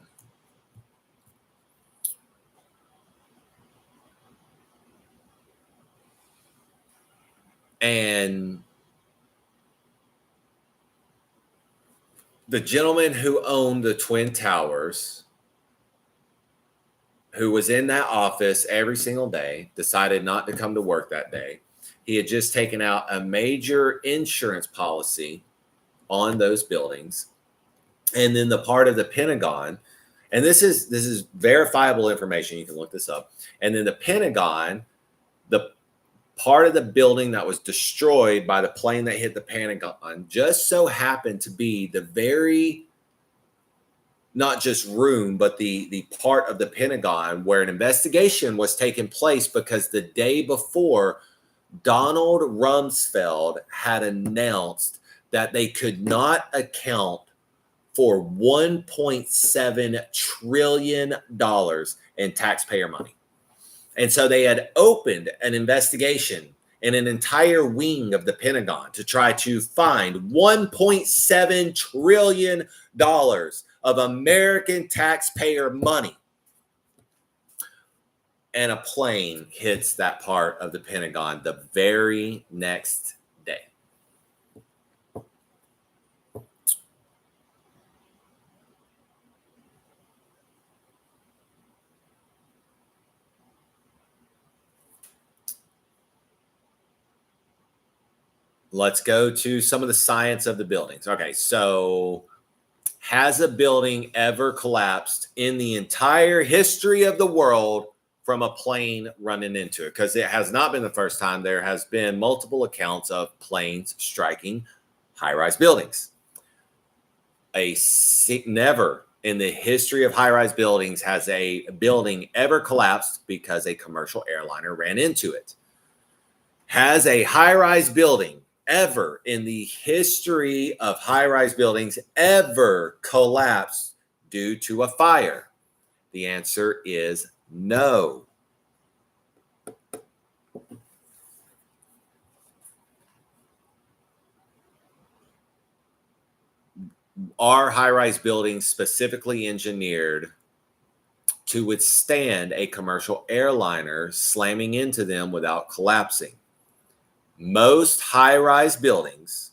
And the gentleman who owned the Twin Towers, who was in that office every single day, decided not to come to work that day. He had just taken out a major insurance policy on those buildings. And then the part of the Pentagon, and this is verifiable information, you can look this up. And then the Pentagon, the part of the building that was destroyed by the plane that hit the Pentagon just so happened to be the very, not just room, but the part of the Pentagon where an investigation was taking place, because the day before, Donald Rumsfeld had announced that they could not account for $1.7 trillion in taxpayer money. And so they had opened an investigation in an entire wing of the Pentagon to try to find $1.7 trillion of American taxpayer money. And a plane hits that part of the Pentagon the very next day. Let's go to some of the science of the buildings. Okay, so has a building ever collapsed in the entire history of the world from a plane running into it? Because it has not been the first time. There has been multiple accounts of planes striking high-rise buildings. Never in the history of high-rise buildings has a building ever collapsed because a commercial airliner ran into it. Has a high-rise building ever in the history of high-rise buildings ever collapsed due to a fire? The answer is no. Are high-rise buildings specifically engineered to withstand a commercial airliner slamming into them without collapsing? Most high-rise buildings,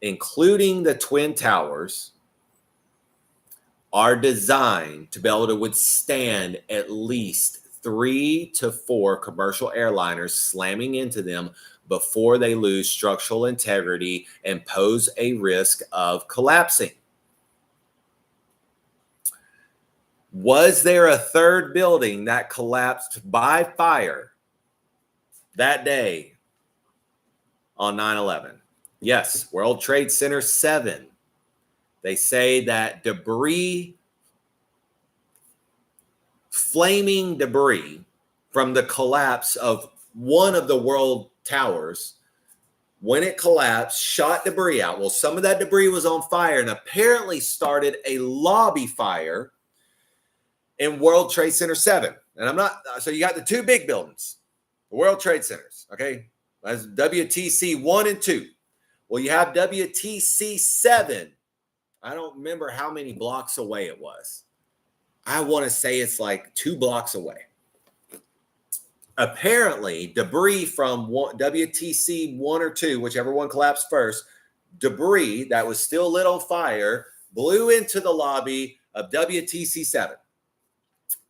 including the Twin Towers, are designed to be able to withstand at least 3 to 4 commercial airliners slamming into them before they lose structural integrity and pose a risk of collapsing. Was there a third building that collapsed by fire that day on 9/11? Yes, World Trade Center 7. They say that debris, flaming debris from the collapse of one of the world towers, when it collapsed, shot debris out. Well, some of that debris was on fire and apparently started a lobby fire in World Trade Center 7. And so you got the two big buildings, the World Trade Centers, okay? That's WTC 1 and 2. Well, you have WTC 7. I don't remember how many blocks away it was. I want to say it's like 2 blocks away. Apparently, debris from WTC 1 or 2, whichever one collapsed first, debris that was still lit on fire blew into the lobby of WTC 7,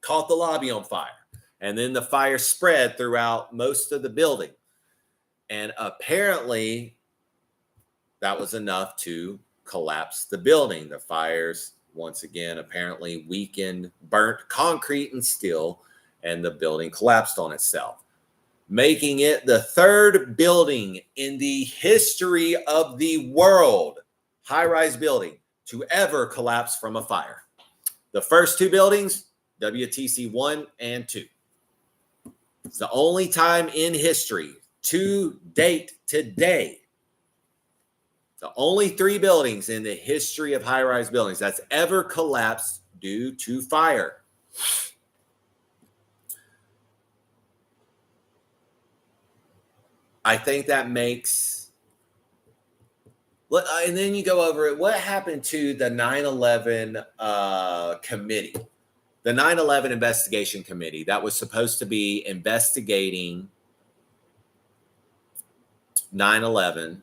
caught the lobby on fire, and then the fire spread throughout most of the building. And apparently, that was enough to collapse the building. The fires, once again, apparently weakened, burnt concrete and steel, and the building collapsed on itself, making it the third building in the history of the world high-rise building to ever collapse from a fire. The first two buildings, WTC 1 and 2. It's the only time in history to date today, the only three buildings in the history of high-rise buildings that's ever collapsed due to fire. I think that makes, and then you go over it. What happened to the 9/11 committee? The 9/11 investigation committee that was supposed to be investigating 9/11.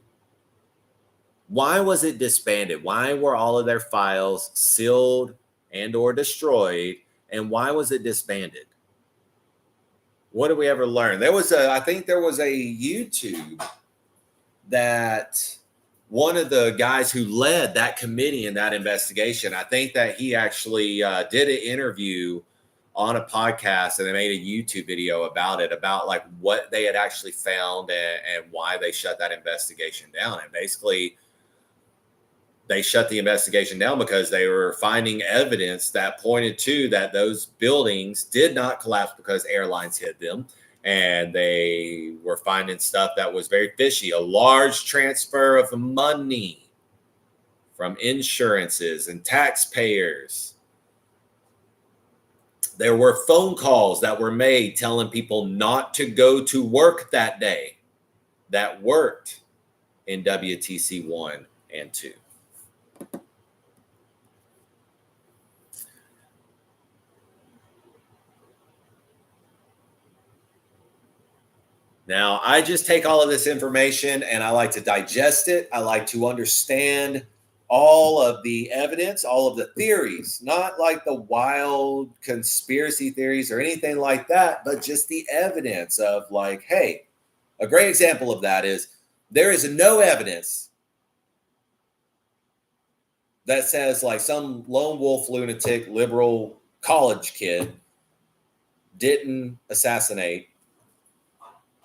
Why was it disbanded? Why were all of their files sealed and or destroyed? And why was it disbanded? What did we ever learn? I think there was a YouTube that one of the guys who led that committee in that investigation, I think that he actually did an interview on a podcast, and they made a YouTube video about it, about like what they had actually found and why they shut that investigation down. And basically, they shut the investigation down because they were finding evidence that pointed to that those buildings did not collapse because airlines hit them. And they were finding stuff that was very fishy, a large transfer of money from insurances and taxpayers. There were phone calls that were made telling people not to go to work that day that worked in WTC 1 and 2. Now, I just take all of this information and I like to digest it. I like to understand all of the evidence, all of the theories, not like the wild conspiracy theories or anything like that, but just the evidence of like, hey, a great example of that is there is no evidence that says like some lone wolf lunatic liberal college kid didn't assassinate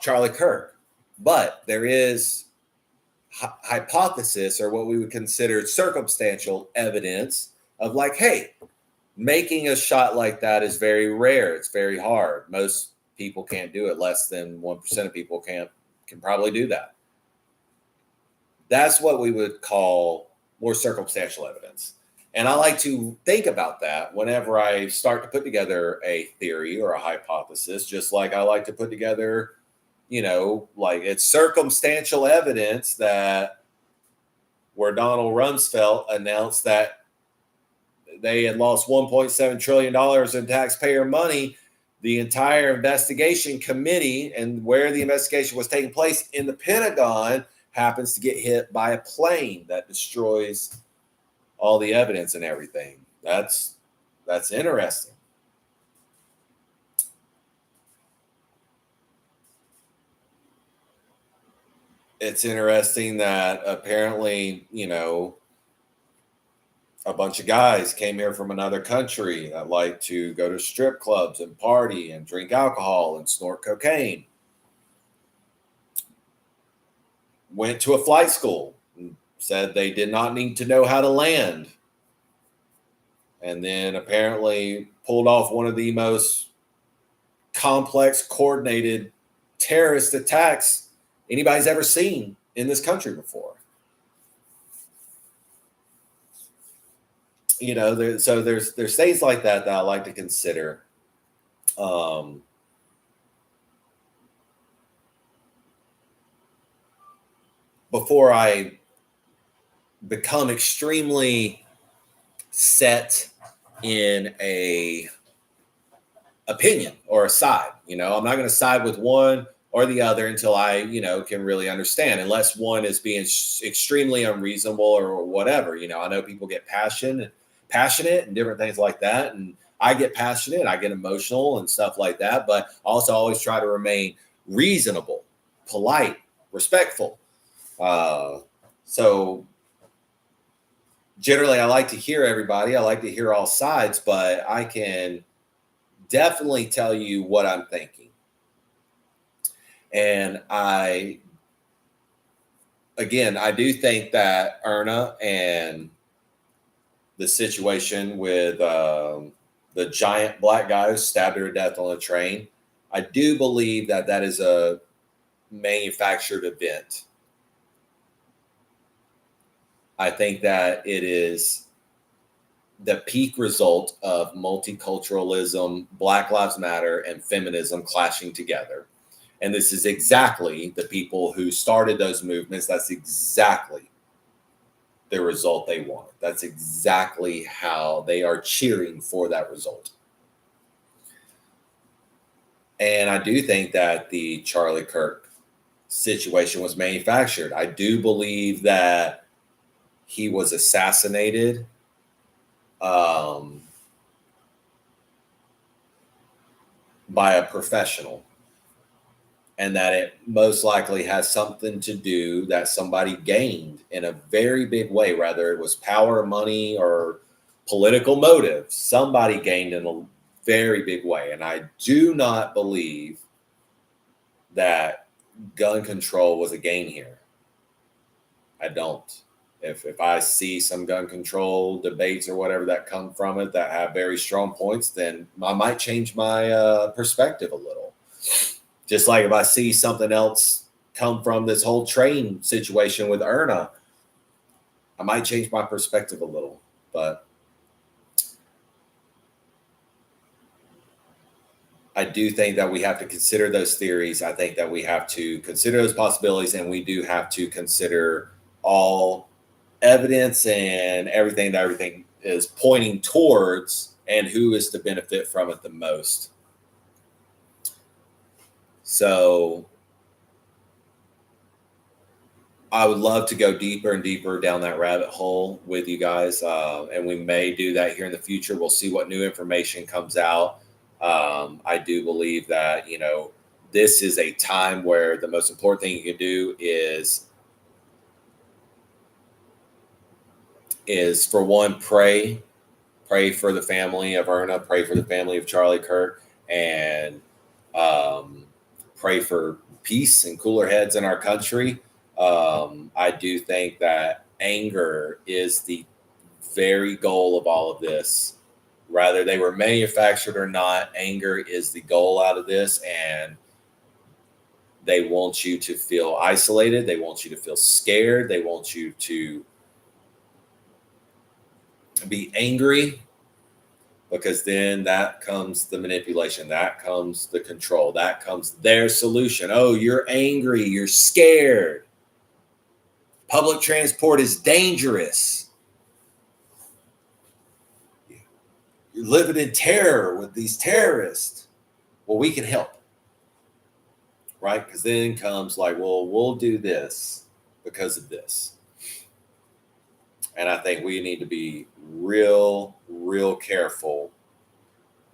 Charlie Kirk, but there is hypothesis, or what we would consider circumstantial evidence of like, hey, making a shot like that is very rare. It's very hard. Most people can't do it. Less than 1% of people can probably do that. That's what we would call more circumstantial evidence. And I like to think about that whenever I start to put together a theory or a hypothesis, just like I like to put together, like it's circumstantial evidence that where Donald Rumsfeld announced that they had lost $1.7 trillion in taxpayer money, the entire investigation committee and where the investigation was taking place in the Pentagon happens to get hit by a plane that destroys all the evidence and everything. That's interesting. It's interesting that apparently, a bunch of guys came here from another country that like to go to strip clubs and party and drink alcohol and snort cocaine. Went to a flight school and said they did not need to know how to land. And then apparently pulled off one of the most complex, coordinated terrorist attacks anybody's ever seen in this country before. So there's things like that I like to consider. Before I become extremely set in a opinion or a side. I'm not going to side with one or the other until I, can really understand, unless one is being extremely unreasonable or whatever. I know people get passionate and different things like that. And I get passionate, I get emotional and stuff like that, but also always try to remain reasonable, polite, respectful. So generally I like to hear everybody. I like to hear all sides, but I can definitely tell you what I'm thinking. And I again, I do think that Erna and the situation with the giant black guy who stabbed her to death on a train, I do believe that that is a manufactured event. I think that it is the peak result of multiculturalism, Black Lives Matter, and feminism clashing together. And this is exactly the people who started those movements. That's exactly the result they want. That's exactly how they are cheering for that result. And I do think that the Charlie Kirk situation was manufactured. I do believe that he was assassinated um, by a professional, and that it most likely has something to do that somebody gained in a very big way, whether it was power, money, or political motive. Somebody gained in a very big way. And I do not believe that gun control was a gain here. I don't. If I see some gun control debates or whatever that come from it that have very strong points, then I might change my perspective a little. Just like if I see something else come from this whole train situation with Erna, I might change my perspective a little. But I do think that we have to consider those theories. I think that we have to consider those possibilities, and we do have to consider all evidence and everything is pointing towards, and who is to benefit from it the most. So I would love to go deeper and deeper down that rabbit hole with you guys, and we may do that here in the future. We'll see what new information comes out. I do believe that this is a time where the most important thing you can do is for one, pray for the family of Erna, pray for the family of Charlie Kirk, and pray for peace and cooler heads in our country. I do think that anger is the very goal of all of this. Whether they were manufactured or not, anger is the goal out of this. And they want you to feel isolated. They want you to feel scared. They want you to be angry, because then that comes the manipulation, that comes the control, that comes their solution. Oh, you're angry, you're scared. Public transport is dangerous. You're living in terror with these terrorists. Well, we can help, right? Because then comes like, well, we'll do this because of this. And I think we need to be real careful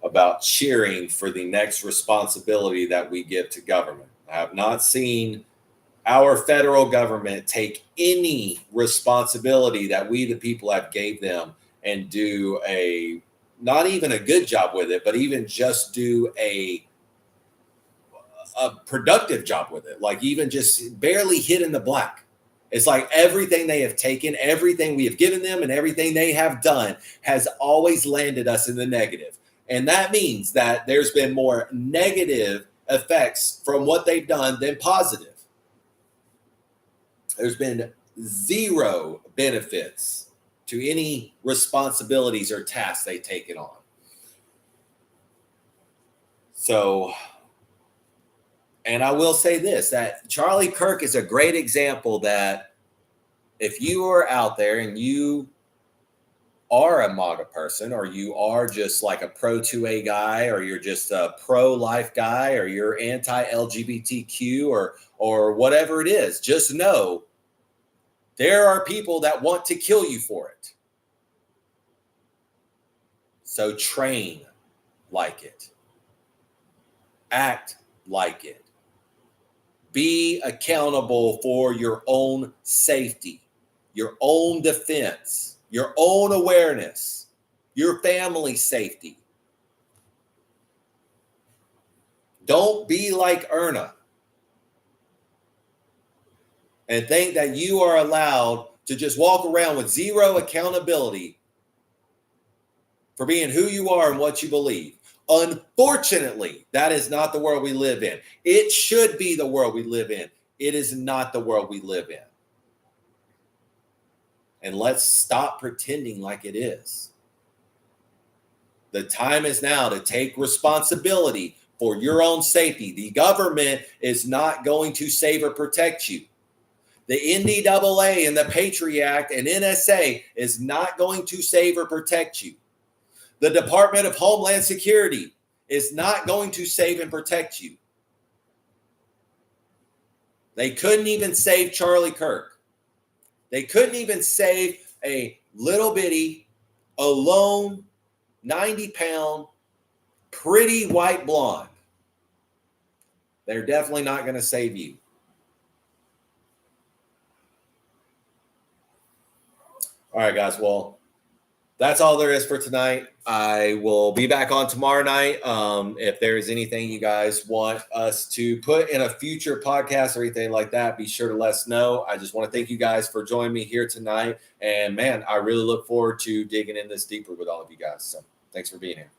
about cheering for the next responsibility that we give to government. I have not seen our federal government take any responsibility that we, the people, have gave them and do not even a good job with it, but even just do a productive job with it. Like even just barely hit in the black. It's like everything they have taken, everything we have given them, and everything they have done has always landed us in the negative. And that means that there's been more negative effects from what they've done than positive. There's been zero benefits to any responsibilities or tasks they've taken on. So, and I will say this, that Charlie Kirk is a great example that if you are out there and you are a MAGA person, or you are just like a pro 2A guy, or you're just a pro-life guy, or you're anti-LGBTQ, or whatever it is, just know there are people that want to kill you for it. So train like it. Act like it. Be accountable for your own safety, your own defense, your own awareness, your family's safety. Don't be like Erna and think that you are allowed to just walk around with zero accountability for being who you are and what you believe. Unfortunately, that is not the world we live in. It should be the world we live in. It is not the world we live in. And let's stop pretending like it is. The time is now to take responsibility for your own safety. The government is not going to save or protect you. The NDAA and the Patriot Act and NSA is not going to save or protect you. The Department of Homeland Security is not going to save and protect you. They couldn't even save Charlie Kirk. They couldn't even save a little bitty, alone, 90-pound, pretty white blonde. They're definitely not going to save you. All right, guys. Well, that's all there is for tonight. I will be back on tomorrow night. If there is anything you guys want us to put in a future podcast or anything like that, be sure to let us know. I just want to thank you guys for joining me here tonight. And man, I really look forward to digging in this deeper with all of you guys. So thanks for being here.